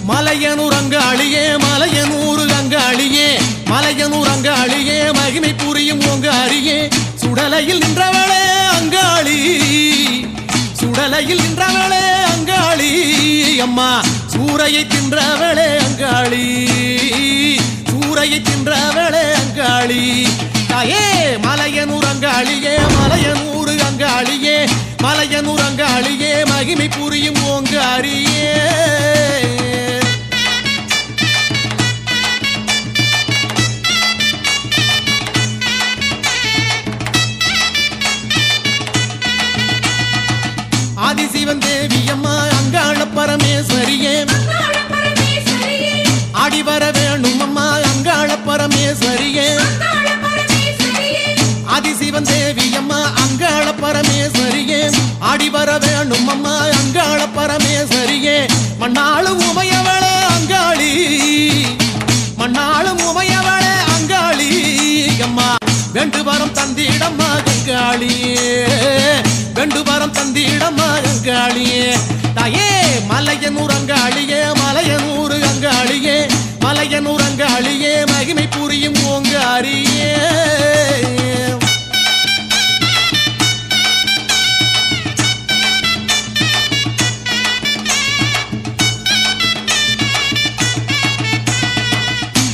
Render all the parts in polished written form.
மலையனூர் அங்காளியே மலையனூர் அங்காளியே மலையனூர் அங்காளியே மகிமை புரியும் உங்க அரியே சுடலையில் நின்றவளே அங்காளி சுடலையில் நின்றவளே அங்காளி அம்மா சூரையை தின்றவளே அங்காளி சூரையை தின்றவளே அங்காளி தாயே மலையனூர் அங்காளியே மலையனூர் அங்காளியே மலையனூர் அங்காளியே மகிமை புரியும் உங்க அரியே ஆதிசிவன் தேவி அம்மா அங்காள பரமேஸ்வரியே ஆடி வர வேணும் அம்மா அங்காள பரமேஸ்வரியே ஆதிசிவன் தேவி அம்மா அங்காள பரமேஸ்வரியே ஆடி வர வேணும் அம்மா அங்காள பரமேஸ்வரியே மண்ணாளும் உமையவளே அங்காளி மண்ணாளும் உமையவளே அங்காளி அம்மா வெண்டு வரம் தந்திடம்மா அங்காளியே வெண்டு வரம் தந்திடம்மா அங்காளியே தாயே மலையனூர் அங்காளியே மலையனூர் அங்காளியே மலையனூர் அங்காளியே மகிமை புரியும் உங்க அரியே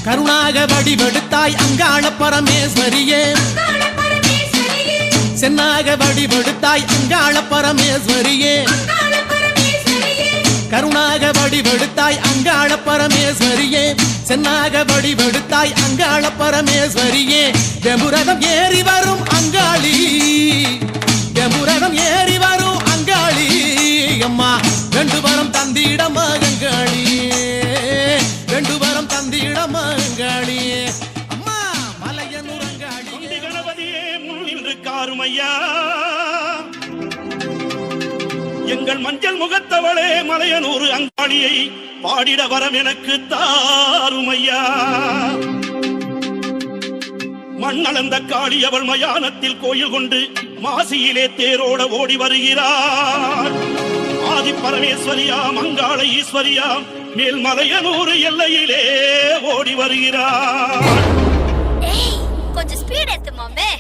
கருணாக வடிவெடுத்தாய் அங்காள பரமேஸ்வரியே சென்னாக வடிவெடுத்தாய் அங்காள பரமேஸ்வரியே கருணாக வடிவெடுத்தாய் அங்காள பரமேஸ்வரியே சென்னாக வடிவெடுத்தாய் அங்காள பரமேஸ்வரியே வெம்புரதம் ஏறி வரும் அங்காளி வெம்புரதம் ஏறி வரும் அங்காளி அம்மா வெண்டு வரம் தந்திடம்மா அங்காளியே வெண்டு வரம் தந்திடம்மா அங்காளியே அம்மா மலையனூர் அங்காளியே கணபதியே முன்னின்று காருமையா எங்கள் மஞ்சள் முகத்தவளே மலையனூர் அங்காளியை பாடிட வரம் எனக்கு தாருமையா மண்ணளந்த காளி அவள் மயானத்தில் கோயில் கொண்டு மாசியிலே தேரோட ஓடி வருகிறார் ஆதி பரமேஸ்வரியாம் அங்காள ஈஸ்வரியாம் மேல் மலையனூர் எல்லையிலே ஓடி வருகிறார் கொஞ்சம் ஸ்பீட் ஏத்து மாமே